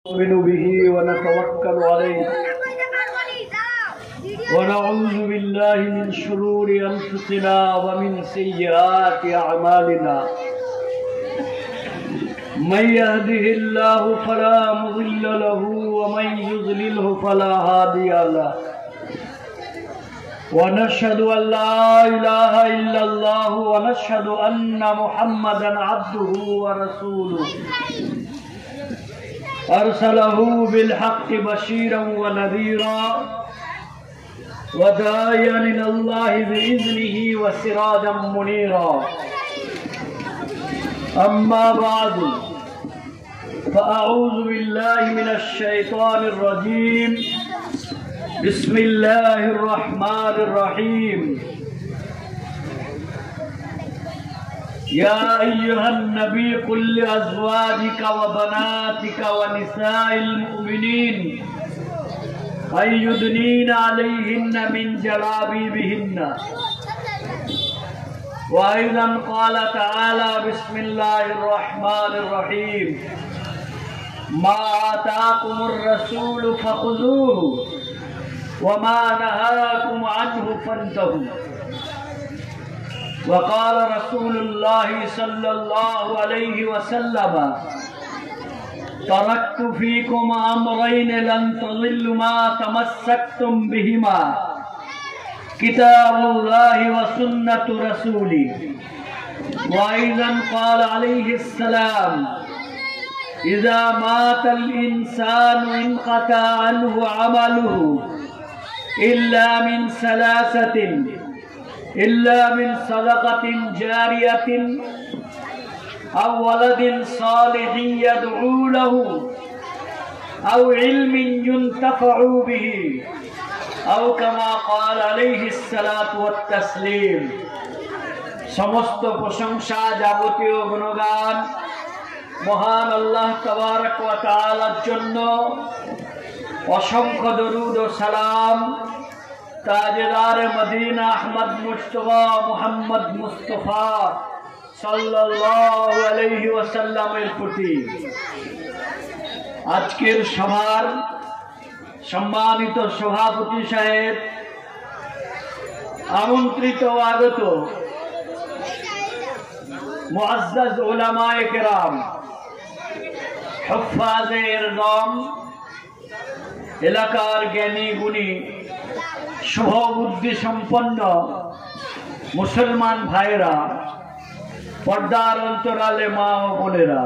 نؤمن به ونتوكل عليه ونعوذ بالله من شرور أنفسنا ومن سيئات أعمالنا من يهده الله فلا مضل له ومن يضلله فلا هادي له ونشهد أن لا إله إلا الله ونشهد أن محمدا عبده ورسوله أرسله بالحق بشيرا ونذيرا وداعيا إلى الله بإذنه وسراجا منيرا أما بعد فأعوذ بالله من الشيطان الرجيم بسم الله الرحمن الرحيم يا أيها النبي قل لأزواجك وبناتك ونساء المؤمنين أن يدنين عليهن من جلابيبهن وأيضا قال تعالى بسم الله الرحمن الرحيم ما آتاكم الرسول فخذوه وما نهاكم عنه فانتهوا وقال رسول الله صلى الله عليه وسلم تركت فيكم أمرين لن تضلوا ما تمسكتم بهما كتاب الله وسنة رسوله وأيضا قال عليه السلام إذا مات الإنسان انقطع عنه عمله إلا من ثلاثة إلا من صدقة جارية أو ولد صالح يدعو له أو علم ينتفع به أو كما قال عليه الصلاة والتسليم সমস্ত প্রশংসা যাবতীয় গুণগান মহান আল্লাহ তাবারক ওয়া তাআলার জন্য অসংখ্য দরুদ ও সালাম তাজদার মদিনা আহমদ মুস্তাফা মুহাম্মদ মুস্তাফা সাল্লাল্লাহু আলাইহি ওয়াসাল্লামের প্রতি। আজকের সভার সম্মানিত সভাপতি সাহেব, আমন্ত্রিত আগত মুআজ্জাজ উলামায়ে কেরাম, হুফাজে ইরদাম, এলাকার জ্ঞানী গুণী শুভবুদ্ধি সম্পন্ন মুসলমান ভাইরা, পর্দার অন্তরালে মা ও বোনেরা,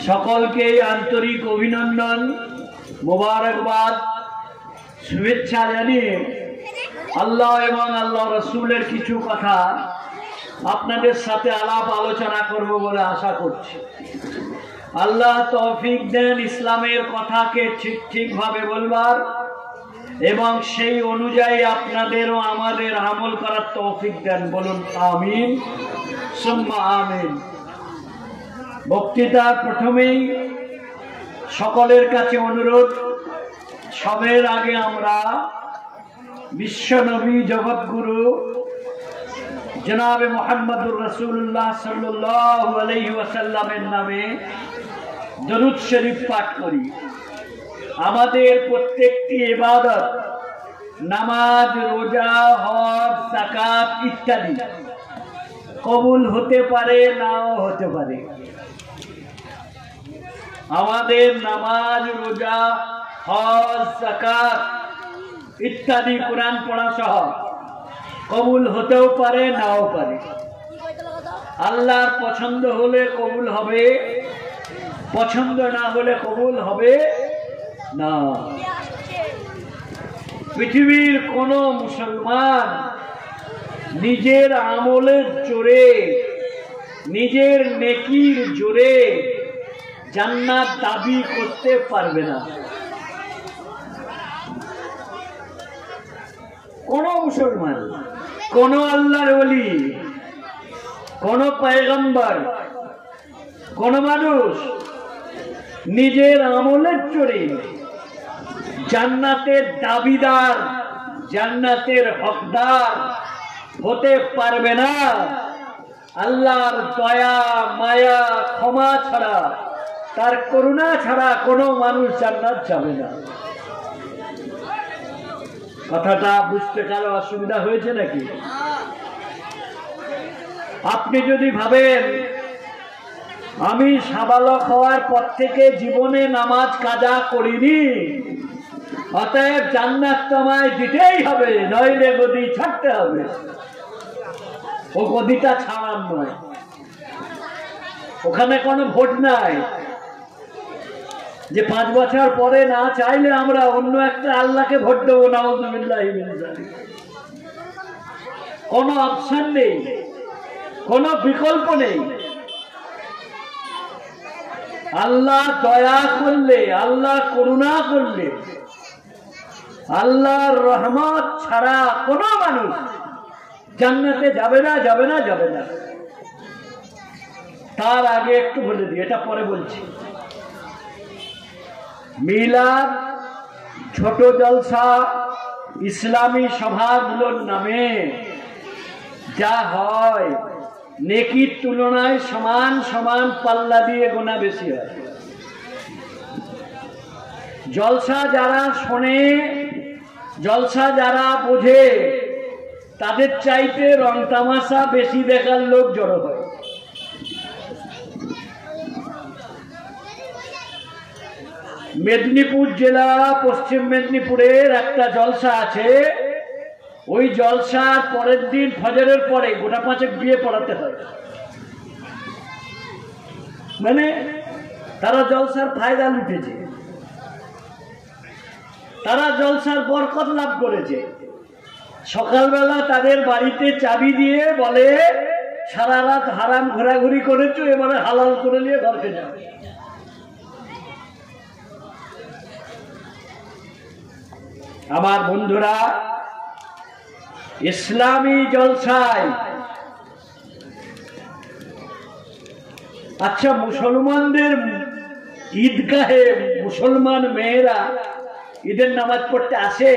সকলকে আন্তরিক অভিনন্দন, মোবারকবাদ, শুভেচ্ছা জানিয়ে আল্লাহ এবং আল্লাহ রসুলের কিছু কথা আপনাদের সাথে আলাপ আলোচনা করব বলে আশা করছি। আল্লাহ তৌফিক দেন ইসলামের কথাকে ঠিকভাবে বলবার এবং সেই অনুযায়ী আপনাদেরও আমাদের আমল করার তৌফিক দেন, বলুন আমিন সুম্মা আমিন। বক্তৃতার প্রথমেই সকলের কাছে অনুরোধ, সবের আগে আমরা বিশ্বনবী জগৎগুরু জনাবে মুহাম্মদুর রাসূলুল্লাহ সাল্লাল্লাহু আলাইহি ওয়াসাল্লামের নামে দরুদ শরীফ পাঠ করি। আমাদের প্রত্যেকটি ইবাদত, নামাজ, রোজা, হজ, যাকাত ইত্যাদি কবুল হতে পারে, নাও হতে পারে। আমাদের নামাজ, রোজা, হজ, যাকাত ইত্যাদি কোরআন পড়া সহ কবুল হতেও পারে, নাও পারে। আল্লাহর পছন্দ হলে কবুল হবে, পছন্দ না হলে কবুল হবে না। পৃথিবীর কোন মুসলমান নিজের আমলের জোরে, নিজের নেকির জোরে জান্নাত দাবি করতে পারবে না। কোন মুসলমান, কোন আল্লাহর ওলি, কোন পয়গম্বর, কোন মানুষ নিজের আমলের জোরে জান্নাতের দাবিদার, জান্নাতের হকদার হতে পারবে না। আল্লাহর দয়া, মায়া, ক্ষমা ছাড়া তার করুণা ছাড়া কোনো মানুষ জান্নাত যাবে না। কথাটা বুঝতে কারো অসুবিধা হয়েছে নাকি? আপনি যদি ভাবেন আমি সাবালক হওয়ার পর থেকে জীবনে নামাজ কাজা করিনি, অতএব জান্নাত তোমায় দিতেই হবে, নইলে গদি ছাড়তে হবে, ও গদিটা ছাড়ার নয়, ওখানে কোনো ভোট নাই যে 5 বছর পরে না চাইলে আমরা অন্য একটা আল্লাহকে ভোট দেবো। নাউযুবিল্লাহি মিন যালিক। কোনো অপশন নেই, কোনো বিকল্প নেই। আল্লাহ দয়া করলে, আল্লাহ করুণা করলে, আল্লাহর রহমত ছাড়া কোনো মানুষ জান্নাতে যাবে না, যাবে না, যাবে না। তার আগে একটু বলে দিই, এটা পরে বলছি। মিলাদ, ছোট জলসা, ইসলামী সভাগুলোর নামে যা হয় নেকির তুলনায় সমান সমান পাল্লা দিয়ে গোনা বেশি হয়। জলসা যারা শোনে, জলসা যারা বোঝে, তাদের চাইতে রং তামাশা বেশি দেখার লোক জড়ো হয়। মেদিনীপুর জেলা, পশ্চিম মেদিনীপুরের একটা জলসা আছে। ওই জলসার পরের দিন ফজরের পরে গোটা 5 বিয়ে পড়াতে হয়। মানে তারা জলসার ফায়দা লুটেছে, তারা জলসার বরকত লাভ করেছে। সকালবেলা তাদের বাড়িতে চাবি দিয়ে বলে সারা রাত হারাম ঘোরাঘুরি করেছো, এবারে হালাল করে নিয়ে ঘরকে যাও। আমার বন্ধুরা, ইসলামী জলসায়, আচ্ছা মুসলমানদের ঈদগাহে মুসলমান মেয়েরা ঈদের নামাজ পড়তে আসে?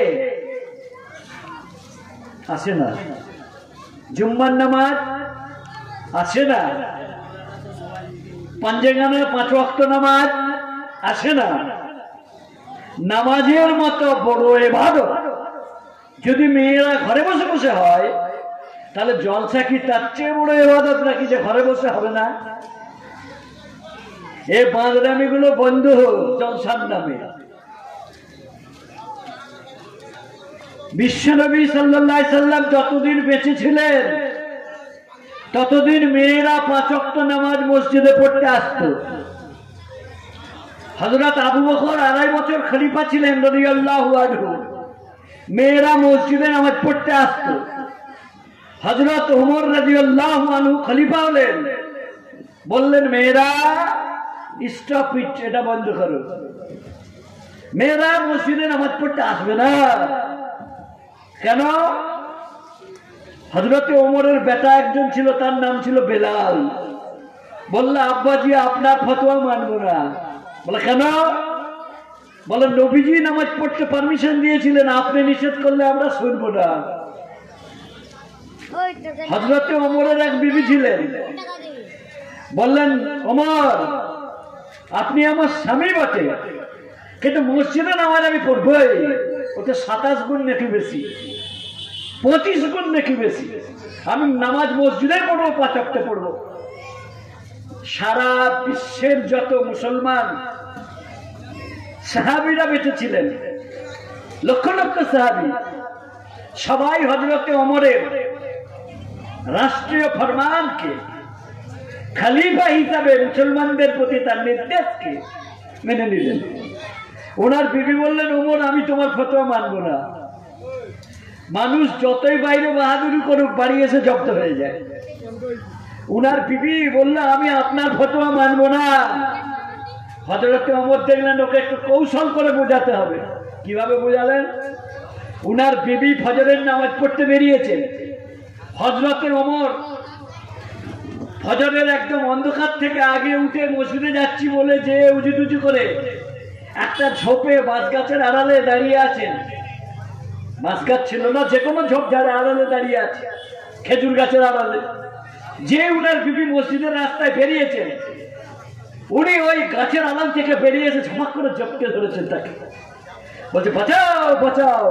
আসে না? জুম্মার নামাজ আসে না? পাঞ্জেগানা 5 ওয়াক্ত নামাজ আসে না? নামাজের মতো বড় ইবাদত যদি মেয়েরা ঘরে বসে বসে হয়, তাহলে জলসা কি তার চেয়ে বড় ইবাদত নাকি যে ঘরে বসে হবে না? এই বাঁদরামি গুলো বন্ধ হোক জলসার নামে। বিশ্বনবী সাল্লাল্লাহু আলাইহি সাল্লাম যতদিন বেঁচে ছিলেন ততদিন মেয়েরা 5 ওয়াক্ত নামাজ মসজিদে পড়তে আসতো। হযরত আবু বকর 2.5 বছর খলিফা ছিলেন রাদিয়াল্লাহু আনহু, মেয়েরা মসজিদে নামাজ পড়তে আসতো। হযরত ওমর রাদিয়াল্লাহু আনহু খলিফা হলেন, বললেন মেয়েরা স্টপ ইট, এটা বন্ধ করো, মেয়েরা মসজিদে নামাজ পড়তে আসবে না। কেন? হযরত ওমরের বেটা একজন ছিল, তার নাম ছিল বেলাল। বলল আব্বাজি আপনার ফতোয়া মানবো না। বলে কেন? বলে নবীজি নামাজ পড়তে পারমিশন দিয়েছিলেন, আপনি নিষেধ করলে আমরা শুনবো না। হযরত ওমরের এক বিবি ছিলেন, বললেন ওমর আপনি আমার স্বামী বটে, কিন্তু মসজিদে নামাজ আমি পড়বই, ওতে 27 গুণ নাকি বেশি, 25 গুণ নাকি বেশি। আমি নামাজ মসজিদে পড়বো, 5 ওয়াক্ত পড়বো। সারা বিশ্বের যত মুসলমান সাহাবীরা বেঁচে ছিলেন, লক্ষ লক্ষ সাহাবী, সবাই হযরত ওমরের রাষ্ট্রীয় ফরমানকে, খলিফা হিসাবে মুসলমানদের প্রতি তার নির্দেশকে মেনে নিলেন। ওনার বিবি বললেন ওমর আমি তোমার ফতোয়া মানবো না। মানুষ যতই বাইরে বাহাদুরি করুক, বাড়ি এসে জব্দ হয়ে যায়। উনার বিবি বলল আমি আপনার ফতোয়া মানবো না। হযরত ওমর দেখলেন ওকে একটু কৌশল করে বোঝাতে হবে। কিভাবে বোঝালেন? উনার বিবি ফজরের নামাজ পড়তে বেরিয়েছেন। হযরত ওমর ফজরের একদম অন্ধকার থেকে আগে উঠে মসজিদে যাচ্ছি বলে যে উজু টুজু করে একটা ঝোপে বাঁশ গাছের আড়ালে দাঁড়িয়ে আছেন। বাঁশ গাছ ছিল না, যে কোনো ঝোপঝাড়ে আড়ালে দাঁড়িয়ে আছে, খেজুর গাছের আড়ালে। যে উনার বিবি মসজিদের রাস্তায় বেরিয়েছেন, উনি ওই গাছের আড়াল থেকে বেরিয়ে এসে ঝপাক করে জপকে ধরেছেন তাকে, বলছে বাঁচাও বাঁচাও।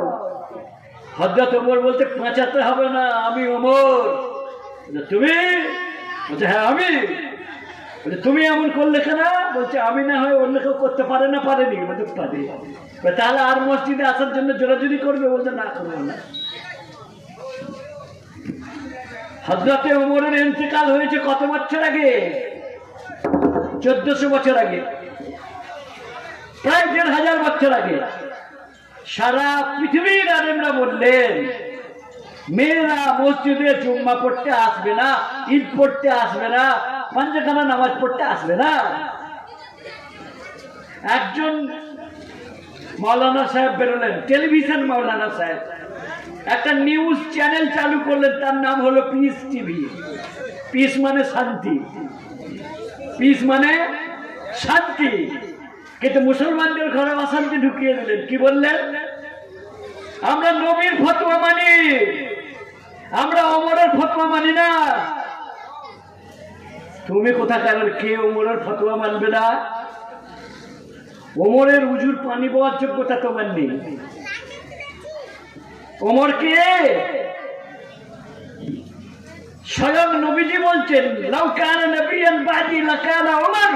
হযরত ওমর বলতে বাঁচাতে হবে না, আমি ওমর। তুমি? বলছে হ্যাঁ আমি। বলছে তুমি এমন করলে কেন? বলছে আমি না হয় অন্য কেউ করতে পারে না, পারেনি। বলতে পারে। তাহলে আর মসজিদে আসার জন্য জোরাজুরি করবে? বলছে না, করবো না। হযরতে ওমরের ইন্তেকাল হয়েছে কত বছর আগে? 1400 বছর আগে, প্রায় 1500 বছর আগে। সারা পৃথিবীর আলেমরা বললেন মেয়েরা মসজিদে জুম্মা পড়তে আসবে না, ঈদ পড়তে আসবে না, পাঞ্জাখানা নামাজ পড়তে আসবে না। একজন মাওলানা সাহেব বেরোলেন, টেলিভিশন মাওলানা সাহেব, একটা নিউজ চ্যানেল চালু করলেন, তার নাম হলো পিস টিভি। পিস মানে শান্তি, পিস মানে শান্তি। কিন্তু মুসলমানদের ঘরে অশান্তি ঢুকিয়ে দিলেন। কি বললেন? আমরা নবীর ফতোয়া মানি, আমরা ওমরের ফতোয়া মানি না। তুমি কোথাকার? কে ওমরের ফতোয়া মানবে না? ওমরের উজুর পানি পাওয়ার যোগ্যতা তোমার নেই। ওমর কে? স্বয়ং নবীজি বলছেন লাউ কানা নবিয়ান বাদি লাকানা ওমর,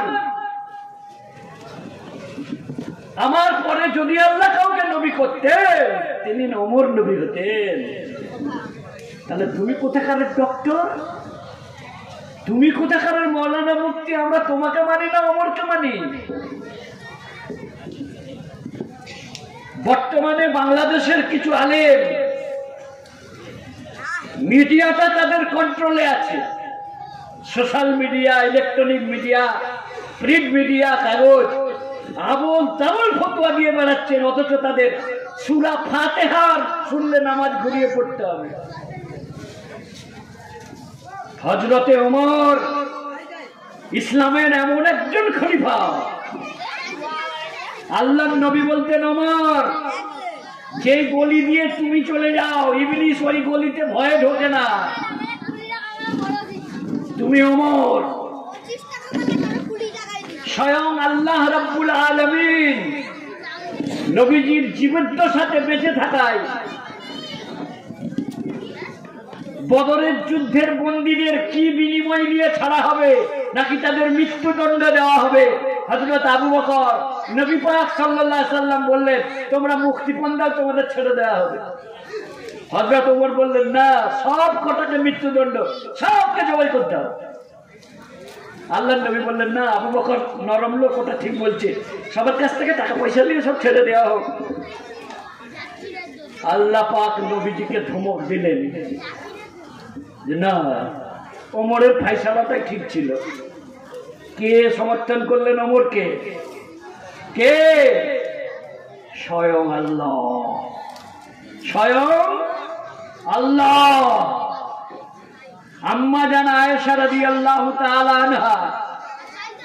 আমার পরে যদি আল্লাহ কাউকে নবী করতেন তিনি ওমর নবী হতেন। তাহলে তুমি কোথাকার ডক্টর? তুমি কোথাকার মৌলানা মুফতি? আমরা তোমাকে মানি না, ওমরকে মানি। বর্তমানে বাংলাদেশের কিছু আলেম, মিডিয়াটা তাদের কন্ট্রোলে আছে। Social media, electronic media, print media, কাগজ, আবল তাবল ফতোয়া দিয়ে বেড়াচ্ছেন। অথচ তাদের সূরা ফাতিহার শুনলে নামাজ ঘুরিয়ে পড়তে হবে। হযরতে ওমর ইসলামের এমন একজন খলিফা, আল্লাহর নবী বলতেন ওমর যে গলি দিয়ে তুমি চলে যাও ইবলিস ওই গলিতে ভয়ে ঢোকে না। তুমি ওমর। স্বয়ং আল্লাহ রাব্বুল আলামিন নবীজির জীবদ্দ সাথে বেঁচে থাকায় বদরের যুদ্ধের বন্দীদের কি বিনিময় নিয়ে ছাড়া হবে, নাকি তাদের মৃত্যুদণ্ড দেওয়া হবে? হযরত আবু বকর নবী পাক সাল্লাল্লাহু আলাইহি সাল্লাম বললেন তোমরা মুক্তিপণ দাও, তোমাদের ছেড়ে দেওয়া হবে। হযরত ওমর বললেন না, সব কটাকে মৃত্যুদণ্ড, সবকে জবাই করতে হবে। আল্লাহর নবী বললেন না, আবু বকর নরম লোক, ওটা ঠিক বলছে, সবার কাছ থেকে টাকা পয়সা নিয়ে সব ছেড়ে দেওয়া হোক। আল্লাহ পাক নবীজিকে ধমক দিলেন যে না, ওমরের ফায়সালাটাই ঠিক ছিল। কে সমর্থন করলেন ওমরকে? কে? স্বয়ং আল্লাহ, স্বয়ং আল্লাহ। আম্মা জান আয়েশা রাদিয়াল্লাহু তাআলা আনহা,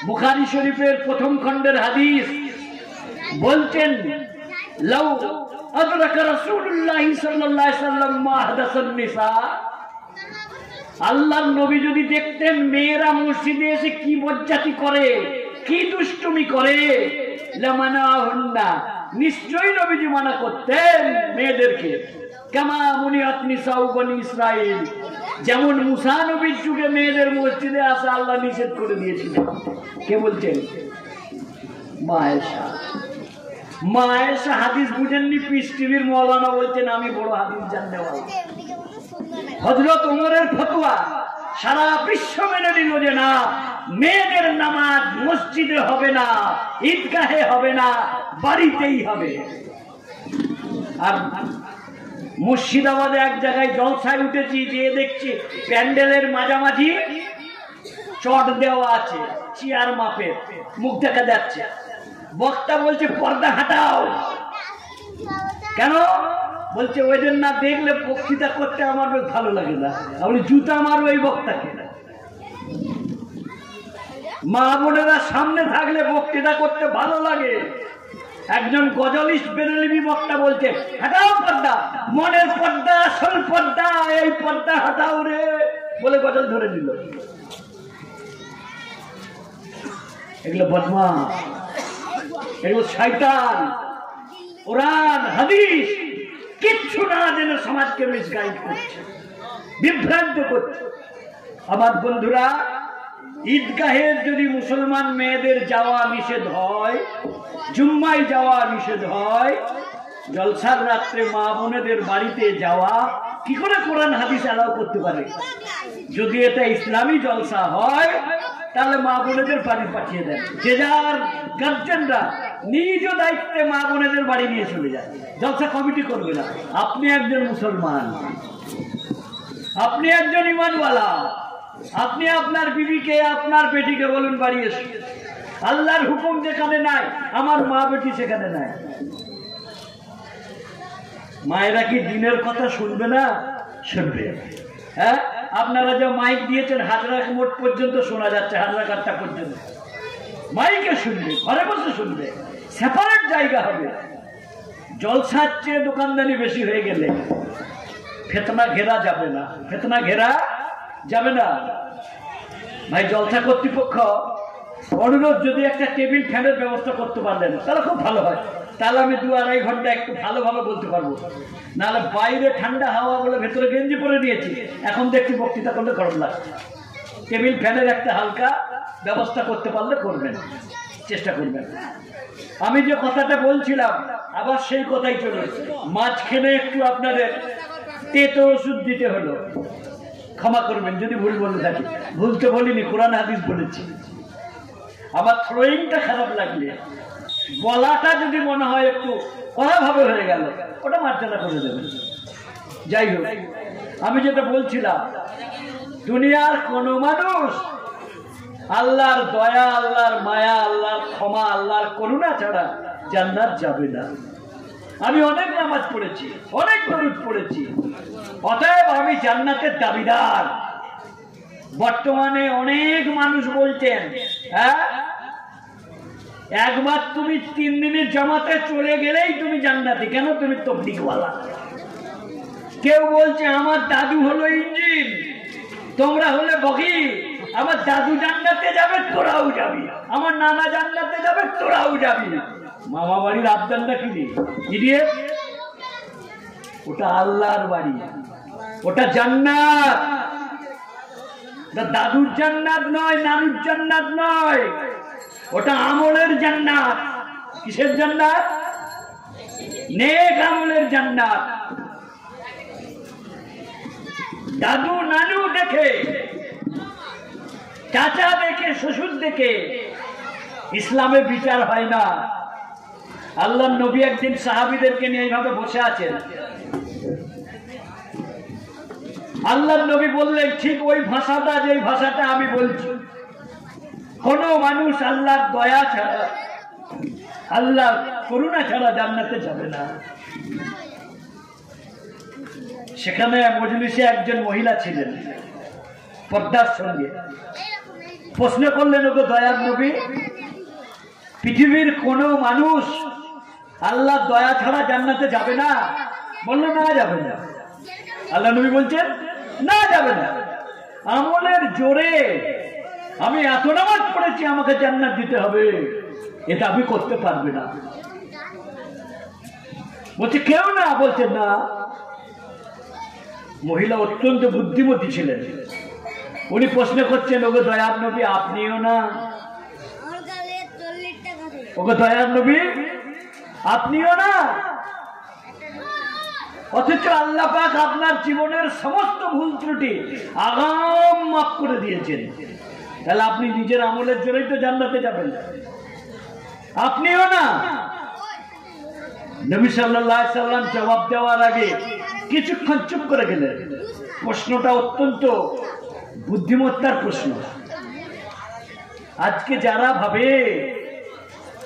বুখারী শরীফের প্রথম খণ্ডের হাদিস, বলছেন লাউ আদরাকা রাসূলুল্লাহ সাল্লাল্লাহু আলাইহি সাল্লাম মা হাদাসান নিসা, আল্লাহর নবী যদি দেখতেন মেয়েরা মসজিদে এসে কি বজ্জাতি করে, কি দুষ্টুমি করে, লামানাহুন্না, নিশ্চয়ই নবীজি মানা করতেন মেয়েদেরকে। কামা মুনিয়াত নিসাউ বনি ইসরাইল, যেমন মুসা নবীর যুগে মেয়েদের মসজিদে আসা আল্লাহ নিষেধ করে দিয়েছিলেন। কে বলছেন? মা আয়েশা। মা আয়েশা হাদিস বুঝেননি, পিস টিভির মাওলানা বলছেন আমি বড় হাদিস জাননেওয়ালা। হযরত ওমরের ফতোয়া সারা বিশ্ব মেনে নিল যে না, মেয়েদের নামাজ মসজিদে হবে না, ঈদগাহে হবে না, বাড়িতেই হবে। আর মুর্শিদাবাদে এক জায়গায় জলসায় উঠেছি, যে দেখছি প্যান্ডেলের মাঝামাঝি চট দেওয়া আছে, চেয়ার মাপের, মুখ দেখা যাচ্ছে। বক্তা বলছে পর্দা হাটাও। কেন? বলছে ওইদের না দেখলে বক্তৃতা করতে আমার বেশ ভালো লাগে না, আপনি জুতা মারো এই বক্তাকে। মা বোনেরা সামনে থাকলে বক্তৃতা করতে ভালো লাগে। একজন গজলিস্ট বেরেলিবি বক্তা বলছে হাটাও পর্দা, মনের পর্দা, আসল পর্দা, এই পর্দা হাটাও রে বলে গজল ধরে নিল। এগুলো বদমাশ, এগুলো শয়তান। কোরআন হাদিস কিচ্ছু না জেনে সমাজকে মিসগাইড করছে, বিভ্রান্ত করছে। আমার বন্ধুরা, ঈদগাহের যদি মুসলমান মেয়েদের যাওয়া নিষেধ হয়, জুম্মায় যাওয়া নিষেধ হয়, জলসার রাত্রে মা বোনেদের বাড়িতে যাওয়া কি করে কোরআন হাদিস অ্যালাউ করতে পারে? যদি এটা ইসলামী জলসা হয় তাহলে মা বোনেদের বাড়ি পাঠিয়ে দেন। যে যার গার্জেনরা নিজ দায়িত্বে মা বোনেদের বাড়ি নিয়ে চলে যায়, জলসা কমিটি করবে না। আপনি একজন মুসলমান, আপনি একজন ইমানওয়ালা, আপনি আপনার বিবিকে, আপনার বেটিকে বলুন বাড়ি এসে। আল্লাহর হুকুম যেখানে নাই, আমার মা বেটি সেখানে নাই। মায়েরা কি দিনের কথা শুনবে না? শুনবে। হ্যাঁ, আপনারা যে মাইক দিয়েছেন হাজরা মোট পর্যন্ত শোনা যাচ্ছে, হাজরা কাটটা পর্যন্ত মাইকে শুনবে, ঘরে বসে শুনবে, সেপারেট জায়গা হবে। জলসার চেয়ে দোকানদারি বেশি হয়ে গেলে ফেতনা ঘেরা যাবে না, ফেতনা ঘেরা যাবে না। ভাই, জলসা কর্তৃপক্ষ অনুরোধ, যদি একটা টেবিল ফ্যানের ব্যবস্থা করতে পারলেন তাহলে খুব ভালো হয়। তাহলে আমি 2-2.5 ঘন্টা একটু ভালোভাবে বলতে পারবো। নাহলে বাইরে ঠান্ডা হাওয়া বলে ভেতরে গেঞ্জি পরে নিয়েছি, এখন দেখছি বক্তৃতা করলে গরম লাগছে। টেবিল ফ্যানের একটা হালকা ব্যবস্থা করতে পারলে করবেন, চেষ্টা করবেন। আমি যে কথাটা বলছিলাম আবার সেই কথাই চলে এসেছে। মাঝখানে একটু আপনাদের তেতো ওষুধ দিতে হলো, ক্ষমা করবেন যদি ভুল বলে থাকি। ভুলতে বলিনি, কোরআন হাদিস বলেছি। আমার থ্রোয়িংটা খারাপ লাগলে, বলাটা যদি মনে হয় একটু কড়াভাবে হয়ে গেল, ওটা মার্জনা করে দেবেন। যাই হোক, আমি যেটা বলছিলাম, দুনিয়ার কোন মানুষ আল্লাহর দয়া, আল্লাহর মায়া, আল্লাহর ক্ষমা, আল্লাহর করুণা ছাড়া জান্নাত যাবে না। আমি অনেক নামাজ পড়েছি, অনেক দরুদ পড়েছি, অতএব আমি জান্নাতের দাবিদার। বর্তমানে অনেক মানুষ বলছেন, হ্যাঁ, একবার তুমি 3 দিনের জামাতে চলে গেলেই তুমি জান্নাতি। কেন? তুমি তবলিগওয়ালা। কেউ বলছে আমার দাদু হলো ইঞ্জিন, তোমরা হলে বগি। আমার দাদু জান্নাতে যাবে, তোরাও যাবি। আমার নানা জান্নাতে যাবে, তোরাও যাবি। মামা বাড়ির আবদানটা কি ইডিয়েট? ওটা আল্লাহর বাড়ি, ওটা জান্নাত। দাদুর জান্নাত নয়, নানুর জান্নাত নয়, ওটা আমলের জান্নাত। কিসের জান্নাত? নেক আমলের জান্নাত। দাদু নানু দেখে, চাচা দেখে, শ্বশুর দেখে ইসলামে বিচার হয় না। আল্লাহর নবী একদিন সাহাবীদেরকে নিয়ে এইভাবে বসে আছেন। আল্লাহর নবী বললেন, ঠিক ওই ভাষাটা, যে ভাষাটা আমি বলছি, কোন মানুষ আল্লাহর দয়া ছাড়া, আল্লাহর করুণা ছাড়া জান্নাতে যাবে না। সেখানে মজলিসে একজন মহিলা ছিলেন পর্দার সঙ্গে। প্রশ্ন করলেন, ওগো দয়ার নবী, পৃথিবীর কোন মানুষ আল্লাহর দয়া ছাড়া জান্নাতে যাবে না? বললো, না, যাবে না। আল্লাহ নবী বলছেন, না, যাবে না। আমলের জোরে আমি এত নামাজ পড়েছি, আমাকে জান্নাত দিতে হবে, এটা আমি করতে পারবে না। বলছে কেউ না? বলছেন না। মহিলা অত্যন্ত বুদ্ধিমতী ছিলেন। উনি প্রশ্ন করছেন, ওগো দয়ার নবী, আপনিও না? ওগো দয়ার নবী, আপনিও না? অথচ আল্লাহ পাক আপনার জীবনের সমস্ত ভুল ত্রুটি আগাম মাফ করে দিয়েছেন। তাহলে আপনি নিজের আমলের জন্যই তো জান্নাতে যাবেন, আপনিও না? নবী সাল্লাল্লাহু আলাইহি সাল্লাম জবাব দেওয়ার আগে কিছুক্ষণ চুপ করে গেলেন। প্রশ্নটা অত্যন্ত বুদ্ধিমত্তার প্রশ্ন। আজকে যারা ভাবে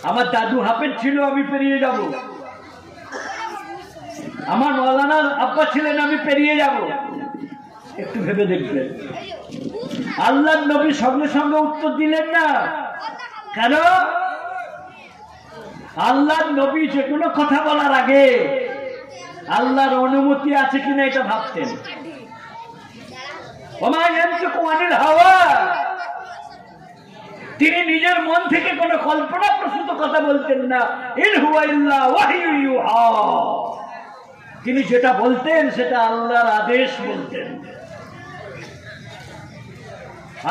আমার দাদু হাফেজ ছিল, আমি পেরিয়ে যাব, আমার মৌলানার আব্বা ছিলেন, আমি পেরিয়ে যাব, একটু ভেবে দেখবেন। আল্লাহর নবী সঙ্গে সঙ্গে উত্তর দিলেন না। কেন? আল্লাহর নবী যে কোনো কথা বলার আগে আল্লাহর অনুমতি আছে কিনা এটা ভাবতেন। তিনি নিজের মন থেকে কোনো কল্পনা প্রসূত কথা বলতেন না। ইন হুয়া ইল্লা ওয়াহয়ু ইউহা, তিনি যেটা বলতেন সেটা আল্লাহর আদেশ বলতেন,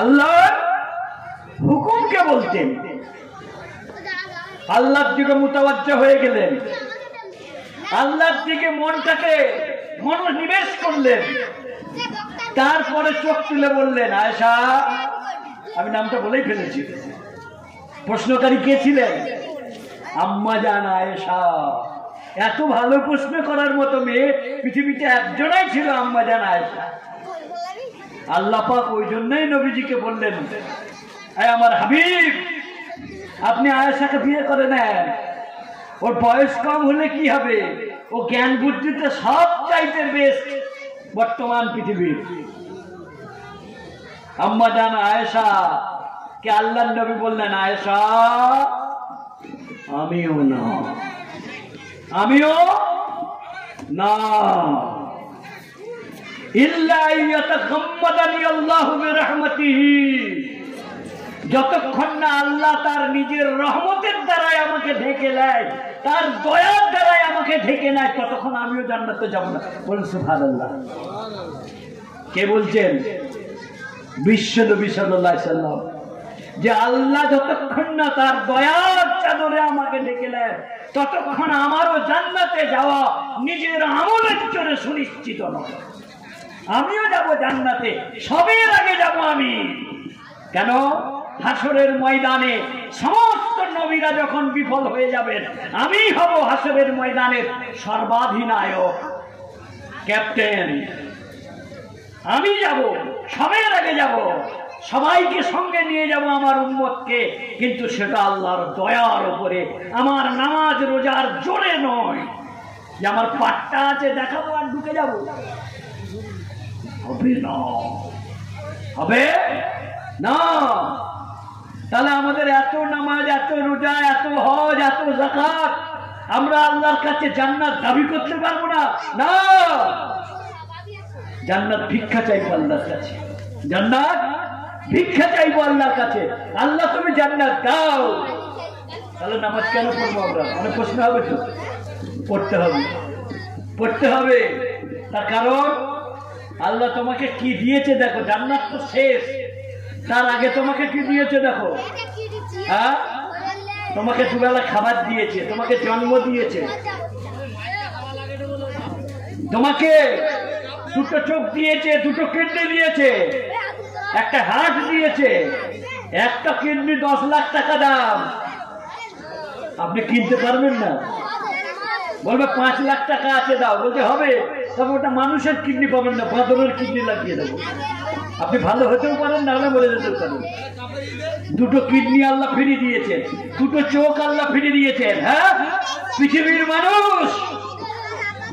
আল্লাহর হুকুমকে বলতেন। আল্লাহর দিকে মুতাওয়াজ্জা হয়ে গেলেন, আল্লাহর দিকে মনটাকে মনোনিবেশ করলেন। তারপরে চোখ তুলে বললেন, আয়েশা, আমি নামটা বলেই ফেলেছি, প্রশ্নকারী কে ছিলেন? আম্মা জান আয়েশা। এত ভালো প্রশ্ন করার মতো মেয়ে পৃথিবীতে একজনই ছিল, আম্মা জান আয়েশা। আল্লাহ পাক ওই জন্যই নবীজিকে বললেন, আয় আমার হাবিব, আপনি আয়েশাকে বিয়ে করে নেন। ওর বয়স কম হলে কি হবে, ও জ্ঞান বুদ্ধিতে সব চাইতে বেস্ট বর্তমান পৃথিবীর। আম্মা জান আয়েশা কে আল্লাহর নবী বললেন, আয়েশা আমিও না, আমিও না, ইল্লা ইয়াতাগাম্মাদানি আল্লাহু বিরহমাতিহি, যতক্ষণ না আল্লাহ তার নিজের রহমতের দ্বারাই আমাকে ঢেকে নেয়, তার দয়ার দ্বারাই আমাকে ঢেকে নেয়, ততক্ষণ আমিও জান্নাতে যাব না। বলুন সুবহানাল্লাহ। কে বলছেন? বিশ্ব নবী সাল্লাল্লাহু আলাইহি সাল্লাম। যে আল্লাহ যতক্ষণ না তার দয়ার চাদরে আমাকে ঢেকে নেয়, ততক্ষণ আমারও জান্নাতে যাওয়া নিজের আমলের জন্য সুনিশ্চিত নয়। আমিও যাব জান্নাতে, সবের আগে যাব আমি। কেন? হাসরের ময়দানে সমস্ত নবীরা যখন বিফল হয়ে যাবেন, আমি হব হাসরের ময়দানের সর্বাধিনায়ক, ক্যাপ্টেন। আমি যাব, সবের আগে যাব, সবাইকে সঙ্গে নিয়ে যাব আমার উম্মতকে, কিন্তু সেটা আল্লাহর দয়ার উপরে, আমার নামাজ রোজার জোরে নয় যে আমার পাট্টা আছে দেখাবো আর ঢুকে যাব। হবে না, হবে না। তাহলে আমাদের এত নামাজ, এত রোজা, এত হজ, এত যাকাত, আমরা আল্লাহর কাছে জান্নাত দাবি করতে পারবো না। না, জান্নাত ভিক্ষা চাইবো আল্লাহর কাছে, জান্নাত ভিক্ষা চাইবো আল্লাহর কাছে। আল্লাহ তুমি জান্নাত দাও। তাহলে নামাজ কেন পড়বো আমরা? অনেক প্রশ্ন হবে তো। পড়তে হবে, পড়তে হবে। তার কারণ আল্লাহ তোমাকে কি দিয়েছে দেখো। জান্নাত তো শেষ, তার আগে তোমাকে কি দিয়েছে দেখো। হ্যাঁ, তোমাকে দুবেলা খাবার দিয়েছে, তোমাকে জন্ম দিয়েছে, তোমাকে দুটো চোখ দিয়েছে, দুটো কিডনি দিয়েছে, একটা হার্ট দিয়েছে। একটা কিডনি 10 লাখ টাকা দাম, আপনি কিনতে পারবেন না। বলবে 5 লাখ টাকা আছে দাও, বলতে হবে, তবে ওটা মানুষের কিডনি পাবেন না, বাঁদরের কিডনি লাগিয়ে দেবো। আপনি ভালো হতেও পারেন, না হলে মরে যেতেও পারেন। দুটো কিডনি আল্লাহ ফিরিয়ে দিয়েছেন, দুটো চোখ আল্লাহ ফিরিয়ে দিয়েছেন। হ্যাঁ, পৃথিবীর মানুষ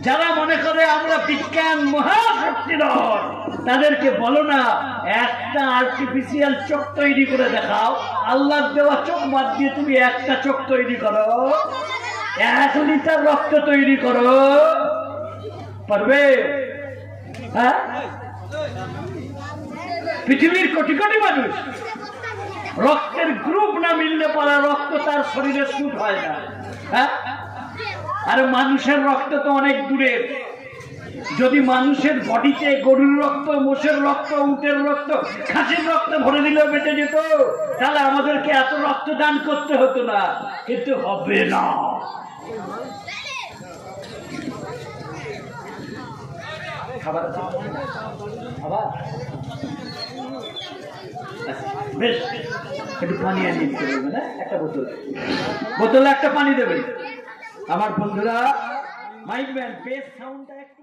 যারা মনে করে আমরা বিজ্ঞান মহাশক্তিধর, তাদেরকে বলো না একটা আর্টিফিশিয়াল চোখ তৈরি করে দেখাও। আল্লাহর দেওয়া চোখ বাদ দিয়ে তুমি একটা চোখ তৈরি করো, 1 লিটার রক্ত তৈরি করো, পারবে? হ্যাঁ, পৃথিবীর কোটি কোটি মানুষ, রক্তের গ্রুপ না মিললে পরে রক্ত তার শরীরে শুট হয় না। হ্যাঁ, আর মানুষের রক্ত তো অনেক দূরের। যদি মানুষের বডিতে গরুর রক্ত, মোষের রক্ত, উটের রক্ত, খাসির রক্ত ভরে দিলেও বেঁচে যেত, তাহলে আমাদেরকে এত রক্ত দান করতে হতো না। কিন্তু হবে না। খাবার আবার বেশ একটু পানি আনিয়ে দিতে বলবেন। একটা বোতলে একটা পানি দেবেন। আমার বন্ধুরা, মাইক ম্যান বেস সাউন্ডটা একটু